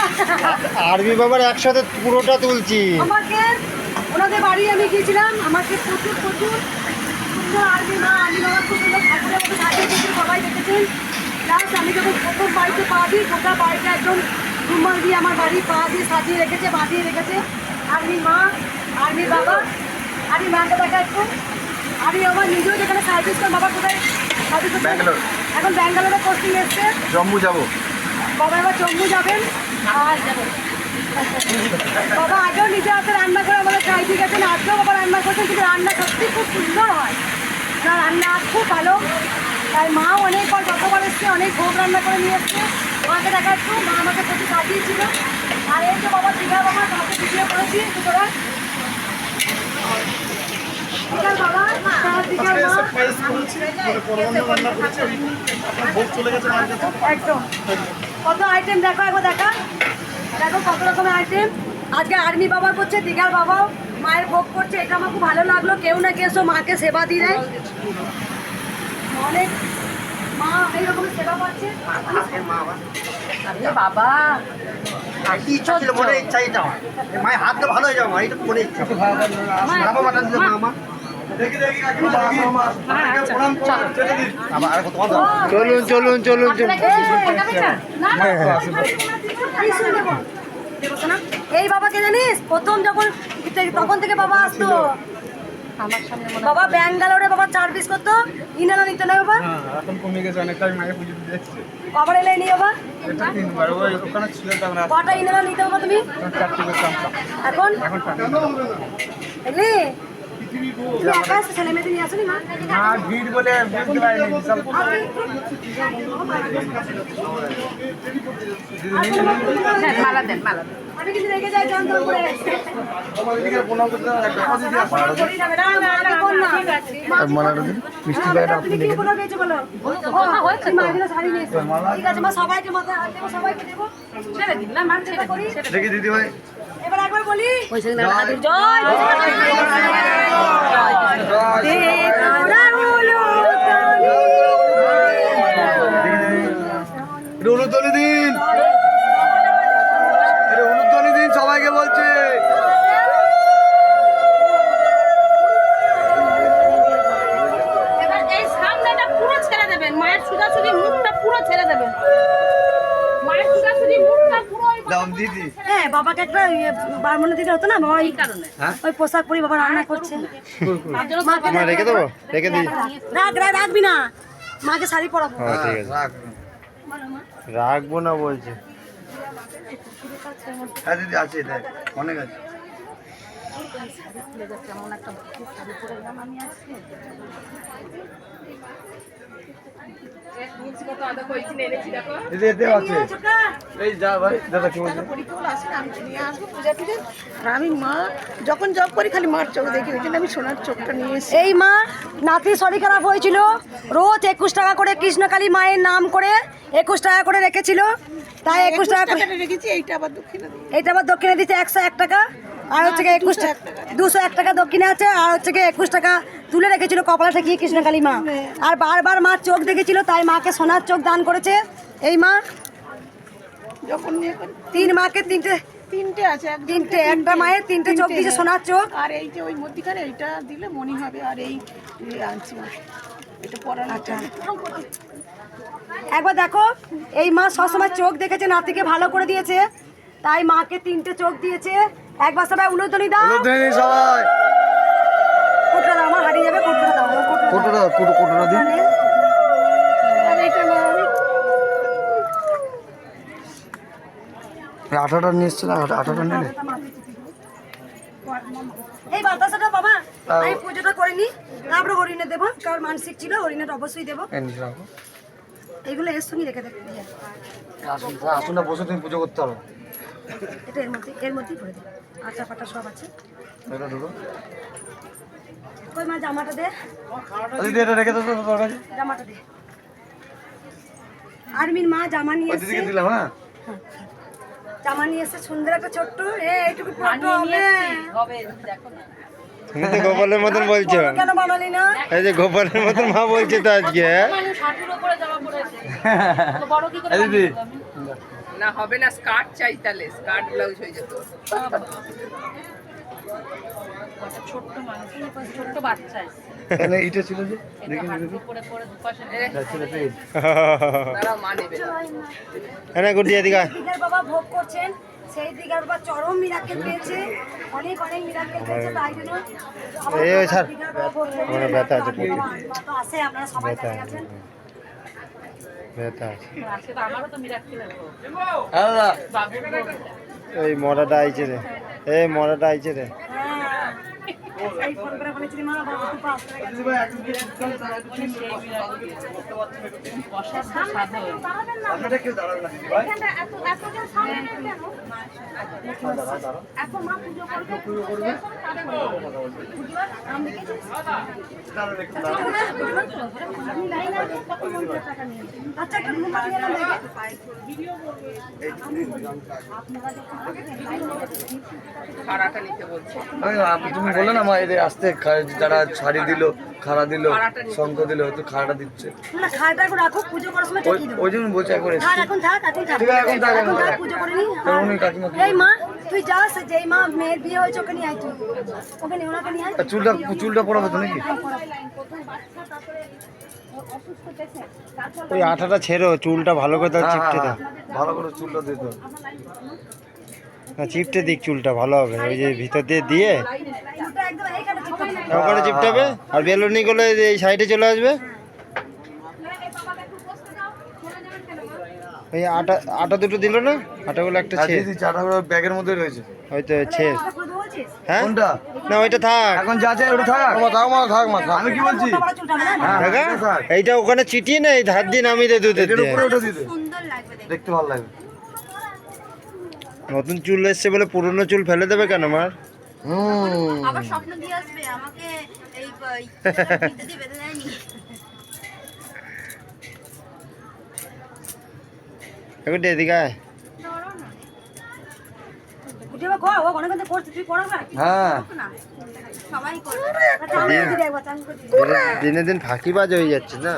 আরবি বাবার একসাথে পুরোটা তুলছি। আমাকে ওনাদের বাড়ি আমি গিয়েছিলাম, আমাকে প্রচুর সুন্দর আরবি মা, আরবি বাবা খুব সুন্দর ঠাকুরের মতো সাজিয়ে দিয়েছিল, সবাই দেখেছেন। প্লাস আমি যখন প্রথম বাড়িতে পা দিই, গোটা বাড়িটা একদম রুমাল দিয়ে আমার বাড়ি পা দিয়ে সাজিয়ে রেখেছে, বাঁধিয়ে রেখেছে। আরবি মা, আরবি বাবা, আরবি মাকে দেখা একটু। আরবি বাবা নিজেও যেখানে সার্ভিস করেন, বাবা কোথায় সার্ভিস করছেন? এখন ব্যাঙ্গালোরে পোস্টিং এসছে। জম্মু যাবো। বাবা এবার জম্মু যাবেন। আর বাবা আগেও নিজে হাতে রান্না করে আমাদের খাই, ঠিক আছে, আজকেও বাবা রান্না করছেন, কিন্তু রান্না সত্যি খুব সুন্দর হয়, না রান্না খুব ভালো। তাই মা অনেকবার গতবার এসছে, অনেক ভোগ রান্না করে নিয়ে এসছে, মাকে দেখাচ্ছ, মা আমাকে প্রতি সাজিয়েছিল। আর এই তো বাবা দীঘা বাবা তোমাকে ভিডিও করেছি তোরা দীঘার বাবা, দীঘার মা একদম কত আইটেম দেখো, একবার দেখা দেখো কত রকমের আইটেম। আজকে আর্মি বাবা করছে, দীঘার বাবাও মায়ের ভোগ করছে, এটা আমার খুব ভালো লাগলো। কেউ না কেউ এসো মাকে সেবা দিয়ে দেয়, অনেক মা এই রকমের সেবা পাচ্ছে। বাবা কি ইচ্ছা ছিল, মনে ইচ্ছা এটা মায়ের হাতটা ভালো হয়ে যাবে, এটা মনে ইচ্ছা। বাবা বাটা দিল মা চলুন চলুন চলুন চলুন। এই বাবাকে জানিস প্রথম যখন তখন থেকে বাবা আসতো, বাবা ব্যাঙ্গালোরে বাবা সার্ভিস করতো, ইনারা নিতে না বাবা, এখন কমে গেছে অনেকটাই, মায়ের পুজো দিতে এসছে কবার এলে নি বাবা, এটা 3 বার ওই ওখানে ছিল তো আমরা কটা ইনারা নিতে বাবা তুমি 4টি করতাম। এখন এখন এলে তুমি একা এসে ছেলে মেয়েদের নিয়ে আসনি মা? মা ভিড় বলে বুঝতে পারিনি সব। মালা দেন, মালা দেন। আমি কিন্তু রেখে যাই চন্দন করে ওইদিকে প্রণাম করতে হবে। মিষ্টি বাইরে আপনি কি বলো গেছে বলো হয়েছে মা এগুলো শাড়ি নিয়ে এসো, ঠিক আছে মা সবাইকে মাথায় হাত দেবো, সবাইকে দেবো, ছেড়ে দিন না, মান ছেড়ে দিন, ছেড়ে দিন। দেখি দিদি ভাই এবার একবার বলি অনুধ্বনি দিন, অনুধ্বনি দিন সবাইকে বলছে। এবার এই সামনেটা পুরো ছেড়ে দেবেন, মায়ের সোজাসুজি মুখটা পুরো ছেড়ে দেবেন, মায়ের সোজাসুজি মুখটা পুরো দিদি হ্যাঁ বাবাকে একটা বারমনে দিতে হতো না, বাবা এই কারণে ওই পোশাক পরি বাবা রান্না করছে, মা রেখে দেবো, রেখে দিই। রাখবি না, মাকে শাড়ি পরাবো। হ্যাঁ ঠিক আছে, রাখবো না বলছে। হ্যাঁ দিদি আছে, দেখ অনেক আছে। দিদি এতে আছে, এই যা ভাই দাদা কি বলছে। আমি মা যখন জব করি খালি মার চোখ দেখি, ওই জন্য আমি সোনার চোখটা নিয়ে এসেছি। এই মা নাতির শরীর খারাপ হয়েছিল, রোজ 21 টাকা করে কৃষ্ণকালী মায়ের নাম করে 21 টাকা করে রেখেছিল, তাই 21 টাকা করে রেখেছি। এইটা আবার দক্ষিণা দিই, এটা আবার দক্ষিণে দিচ্ছে 101 টাকা, আর হচ্ছে 21 টাকা 201 টাকা দক্ষিণে আছে, আর হচ্ছে 21 টাকা তুলে রেখেছিল কপালে ঠেকিয়ে কৃষ্ণকালী মা। আর বারবার মা চোখ দেখেছিল, তাই মাকে সোনার চোখ দান করেছে। এই মা যখন নিয়ে করি 3 মাকে তিনটে আছে, তিনটে একটা মায়ের 3টে চোখ দিয়েছে, সোনার চোখ। আর এই যে ওই মধ্যিখানে এইটা দিলে মনে হবে। আর এই আনছি এটা পরানো। আচ্ছা একবার দেখো, এই মা সবসময় চোখ দেখেছে, নাতিকে ভালো করে দিয়েছে, তাই মাকে 3টে চোখ দিয়েছে। একবার সবাই উলুধ্বনি দাও, অনুধ্বনি সবাই। কোটরা দাও, আমার হারিয়ে যাবে, কোটরা দাও, কোটোটা কোটোটা দিন। আর এইটা না আঠাটা নিয়ে এসছে না, আঠাটা নিলে এই বাতাসাটা বাবা আমি পুজোটা করে নি, তারপরে হরিণে দেবো, কারণ মানসিক ছিল, হরিণের অবশ্যই দেবো। এইগুলো এর সঙ্গে রেখে দেবো, আসুন আসুন না, বসে তুমি পুজো করতে হবে। এটা এর মধ্যেই করে দেবো, আটা ফাটা সব আছে। এটা ঢুকো ওই মা জামাটা দে, দিদি, এটা রেখে দাও তো তোর কাছে। জামাটা দে। আর্মির মা জামা নিয়ে এসছে, দিদিকে দিলাম। হ্যাঁ জামা নিয়ে এসছে সুন্দর একটা ছোট্ট, এইটুকু পরতে হবে। তুমি তো গোপালের মতন বলছো, কেন বানালি না? এই যে গোপালের মতন মা বলছে তো আজকে। দিদি না হবে না, স্কার্ট চাই, তাহলে স্কার্ট ব্লাউজ হয়ে যেত। ছোট্ট মানুষ, ছোট্ট বাচ্চা এখানে ইটা ছিল যে দেখি হ্যাঁ গুড দিয়ে দিঘা। দিঘার বাবা ভোগ করছেন, সেই দিঘার বাবা চরম মিরাকেল পেয়েছে, অনেক মিরাকেল পেয়েছে, তাই জন্য এই স্যার দিঘার বাবা ভোগ করছেন। আমার ব্যথা আছে প্রচুর, তো আসে আপনারা সবাই ব্যথা দেখে গেছেন। ব্যথা আছে। আমারও তো মিরাক্কেল আল্লাহ বাবুর এই মরাটা আইছে রে, এই মরাটা আইছে রে। এই ফোন করে বলেছিলি মা বাবা তুই পাস করে গেছিস। এখানটা এতজন সামনে কেন? এত মা পুজো করবে আমি দেখেছি। আচ্ছা একটু ঘুম পাড়িয়ে দাও দেখে। তুমি বললে না মা এদের আসতে যারা শাড়ি দিল, খাড়া দিল, শঙ্খ দিল, তো খাড়াটা দিচ্ছে। না খাটা এখন রাখো, পুজো করার সময় ঠিকই দেবো। ওই জন্য বলছে একবার এসে। থাক এখন থাক, এখন থাক। ঠিক আছে, এখন থাক, এখন থাক। পুজো করে নি। উনি কাকিমা কি এই মা তুই যাস, যেই মা মেয়ের বিয়ে হয়েছে ওকে নিয়ে আয় তুই। ওকে নিয়ে ওনাকে নিয়ে আয়। চুলটা পড়াবে তো নাকি? ওই আঠাটা ছেড়ো, চুলটা ভালো করে দাও, চিপটে দাও। ভালো করে চুলটা দিত। না চিপটে দিক, চুলটা ভালো হবে। ওই যে ভিতর দিয়ে দিয়ে চুলটা একদম এইখানে চিপকে দিবি। ওখানে চিপটাবে, আর বেলুনি গুলো এই সাইডে চলে আসবে। ওই আটা দুটো দিল না, আটাগুলো একটা ছেড়, চাটাগুলো ব্যাগের মধ্যে রয়েছে। হয়তো ছেড়। এটা করে দেবো বলছিস? হ্যাঁ কোনটা? না ওইটা থাক। এখন যা চাই ওটা থাক। আমি কি বলছি? বড় চুলটা হবে না? দেখা এইটা ওখানে চিটিয়ে না, এই ধার দিয়ে নামিয়ে দে দুধের এটার দিয়ে। উপরে ওটা দিতে দেখতে ভালো লাগবে। নতুন চুল এসছে বলে পুরনো চুল ফেলে দেবে কেন মার? আবার স্বপ্ন দিয়ে আসবে আমাকে এই দিয়ে বেঁধে দেয়নি। এখন এদিকে আয়। উঠে বা কর, ও অনেকক্ষণ থেকে করছিস, তুই করাবে? হ্যাঁ সবাই করবে। চান করে দিবি একবার, চান করে দিবি। দিনে দিন ফাঁকিবাজ হয়ে যাচ্ছে না।